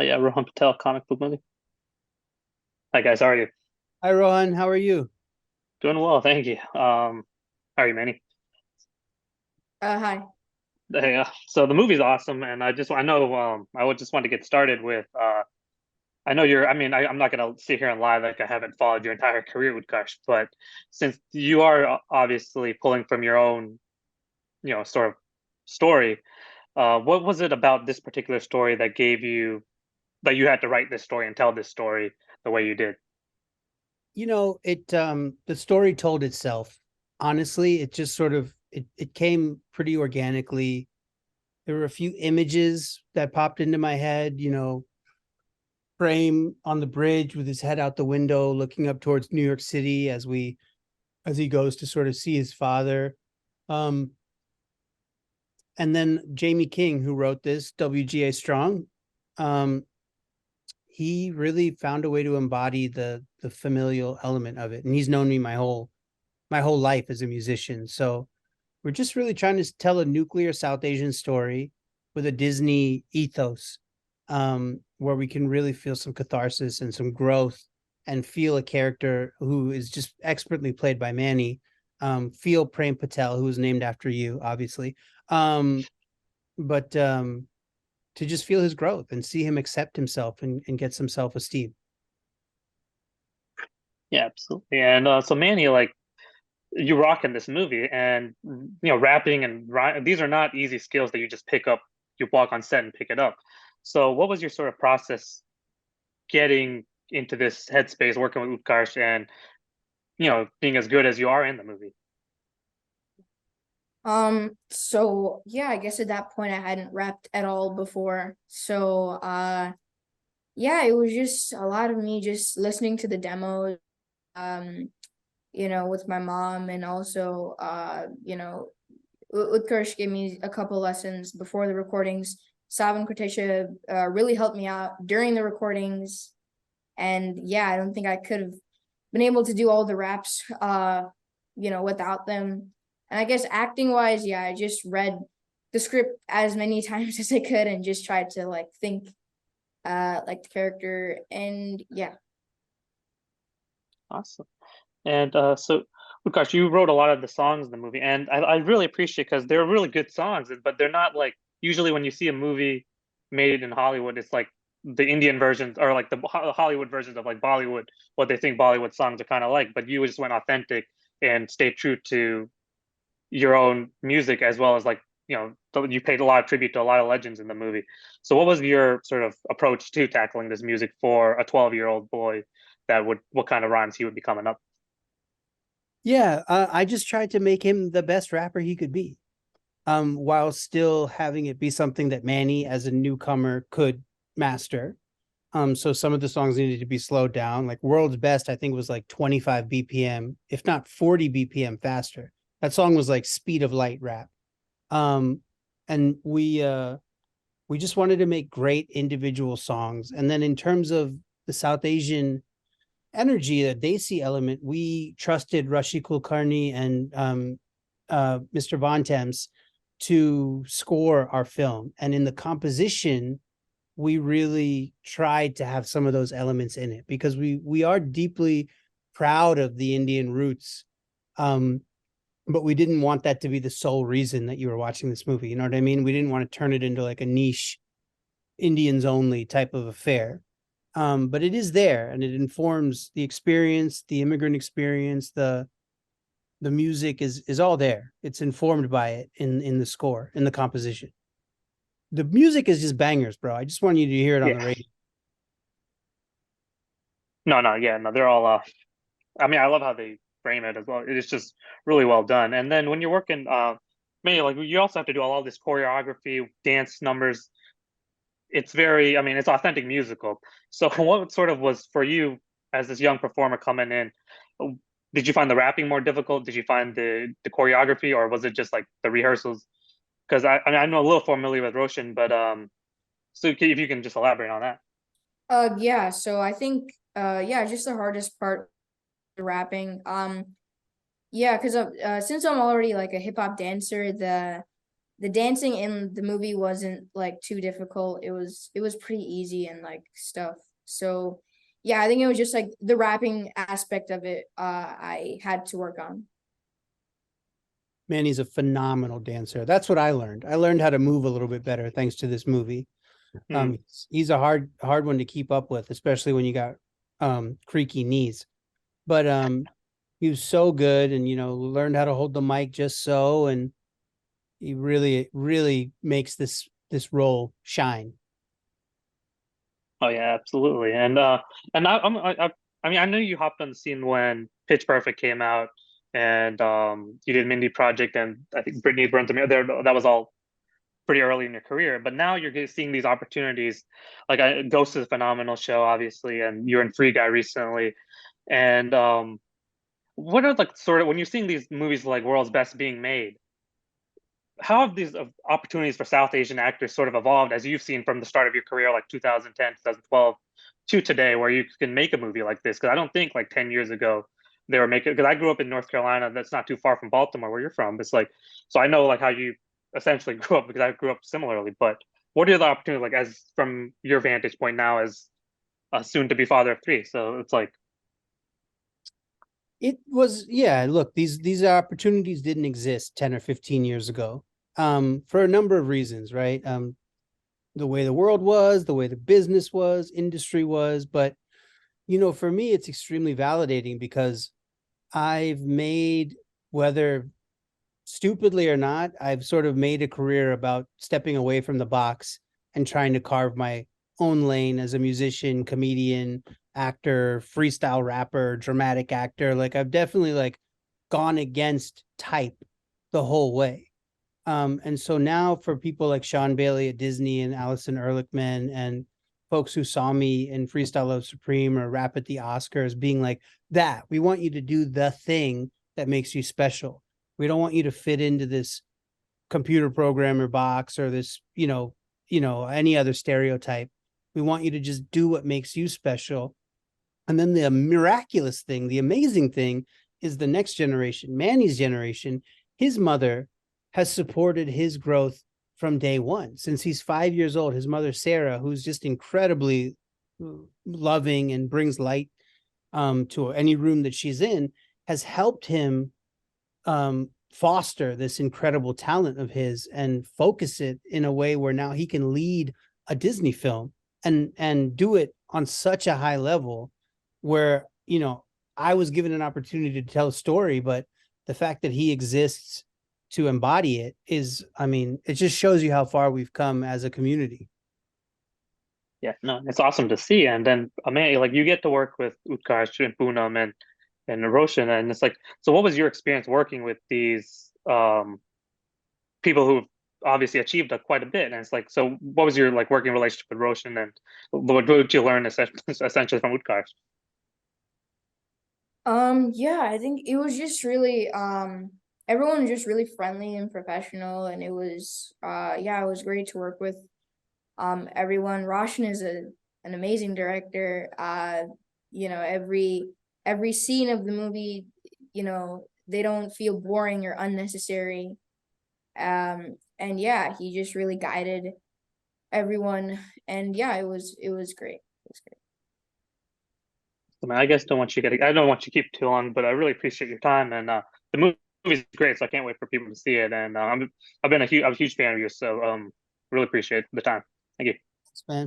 Yeah, Rohan Patel, comic book movie. Hi guys, how are you? Hi, Rohan. How are you? Doing well, thank you. How are you, Manny? Hi. Hey, so the movie's awesome, and I know I would just want to get started with I know you're. I mean, I'm not gonna sit here and lie like I haven't followed your entire career with Utkarsh, but since you are obviously pulling from your own, sort of story, what was it about this particular story that gave you that you had to write this story and tell this story the way you did? The story told itself. Honestly, it just sort of it came pretty organically. There were a few images that popped into my head, frame on the bridge with his head out the window looking up towards New York City as he goes to sort of see his father. Um and then Jamie King, who wrote this, WGA Strong, um he really found a way to embody the familial element of it. And he's known me my whole life as a musician. So we're just really trying to tell a nuclear South Asian story with a Disney ethos, where we can really feel some catharsis and some growth and feel a character who is just expertly played by Manny. Feel Prem Patel, who was named after you, obviously. But to just feel his growth and see him accept himself and get some self esteem. Yeah, absolutely. And so Manny, like you rock in this movie, and rapping and these are not easy skills that you just pick up. You walk on set and pick it up. So what was your sort of process getting into this headspace, working with Utkarsh, and being as good as you are in the movie? So yeah, I guess at that point I hadn't rapped at all before. Yeah, it was just a lot of me just listening to the demos, um, with my mom and also Utkarsh gave me a couple lessons before the recordings. Sav and Kritisha really helped me out during the recordings. And yeah, I don't think I could have been able to do all the raps without them. And I guess acting wise, yeah, I just read the script as many times as I could and just tried to like think like the character. And yeah. Awesome. And so, Utkarsh, you wrote a lot of the songs in the movie, and I really appreciate because they're really good songs, but they're not like usually when you see a movie made in Hollywood, it's like the Indian versions or like the Hollywood versions of like Bollywood, what they think Bollywood songs are kind of like. But you just went authentic and stayed true to your own music as well as like you paid a lot of tribute to a lot of legends in the movie. So what was your sort of approach to tackling this music for a 12-year-old boy that would what kind of rhymes he would be coming up? Yeah, I just tried to make him the best rapper he could be, while still having it be something that Manny, as a newcomer, could master. So some of the songs needed to be slowed down. Like World's Best, I think was like 25 BPM, if not 40 BPM faster. That song was like speed of light rap. Um, and we just wanted to make great individual songs. And then in terms of the South Asian energy, the Desi element, we trusted Rashi Kulkarni and Mr. Bontemps to score our film. And in the composition, we really tried to have some of those elements in it because we are deeply proud of the Indian roots. Um, but we didn't want that to be the sole reason that you were watching this movie. You know what I mean? We didn't want to turn it into like a niche Indians only type of affair. But it is there and it informs the experience, the immigrant experience, the music is all there. It's informed by it in the score, in the composition. The music is just bangers, bro. I just want you to hear it on Yeah. the radio. No, no, yeah, no, they're all I mean, I love how they frame it as well. It is just really well done. And then when you're working maybe like you also have to do all this choreography, dance numbers. It's very, I mean, it's authentic musical. So what sort of was for you as this young performer coming in? Did you find the rapping more difficult? Did you find the choreography, or was it just like the rehearsals? Because I mean, I'm a little familiar with Roshan, but so if you can just elaborate on that. Yeah, so I think yeah, just the hardest part, the rapping. Yeah, because since I'm already like a hip hop dancer, the dancing in the movie wasn't like too difficult. It was pretty easy and like stuff. So yeah, I think it was just like the rapping aspect of it I had to work on. Manny's a phenomenal dancer. That's what I learned. I learned how to move a little bit better thanks to this movie. Hmm. He's a hard one to keep up with, especially when you got creaky knees. But he was so good, and learned how to hold the mic just so, and he really makes this role shine. Oh yeah, absolutely. And I mean, I know you hopped on the scene when Pitch Perfect came out, and you did Mindy Project, and I think Brittany Burns. I mean, there that was all pretty early in your career, but now you're seeing these opportunities. Like Ghost is a phenomenal show, obviously, and you're in Free Guy recently. And what are like sort of when you're seeing these movies like World's Best being made? How have these opportunities for South Asian actors sort of evolved as you've seen from the start of your career, like 2010, 2012, to today, where you can make a movie like this? Because I don't think like 10 years ago they were making. Because I grew up in North Carolina, that's not too far from Baltimore, where you're from. It's like, so I know like how you essentially grew up because I grew up similarly. But what are the opportunities like as from your vantage point now as a soon to be father of three? So it's like, It was, yeah, look, these opportunities didn't exist 10 or 15 years ago. For a number of reasons, right? The way the world was, the way the business was, industry was, but for me it's extremely validating because I've made, whether stupidly or not, I've sort of made a career about stepping away from the box and trying to carve my own lane as a musician, comedian, actor, freestyle rapper, dramatic actor. Like I've definitely like gone against type the whole way. And so now for people like Sean Bailey at Disney and Allison Ehrlichman and folks who saw me in Freestyle Love Supreme or rap at the Oscars being like, that we want you to do the thing that makes you special. We don't want you to fit into this computer programmer box or this, any other stereotype. We want you to just do what makes you special. And then the miraculous thing, the amazing thing is the next generation, Manny's generation. His mother has supported his growth from day one. Since he's 5 years old, his mother, Sarah, who's just incredibly loving and brings light to any room that she's in, has helped him foster this incredible talent of his and focus it in a way where now he can lead a Disney film and do it on such a high level where, I was given an opportunity to tell a story, but the fact that he exists to embody it is, I mean, it just shows you how far we've come as a community. yeah, no, it's awesome to see. And then, man, like you get to work with Utkarsh and Poonam and Roshan, and it's like, so what was your experience working with these people who've obviously achieved quite a bit? And it's like, so what was your like working relationship with Roshan, and what did you learn essentially from Utkarsh? Yeah, I think it was just really everyone was just really friendly and professional, and it was yeah, it was great to work with everyone. Roshan is an amazing director. Every scene of the movie, they don't feel boring or unnecessary. And yeah, he just really guided everyone, and yeah, it was great. It was great. I mean, I guess I don't want you to keep too long, but I really appreciate your time, and the movie's great, so I can't wait for people to see it. And I'm a huge fan of yours, so really appreciate the time. Thank you. Thanks, man.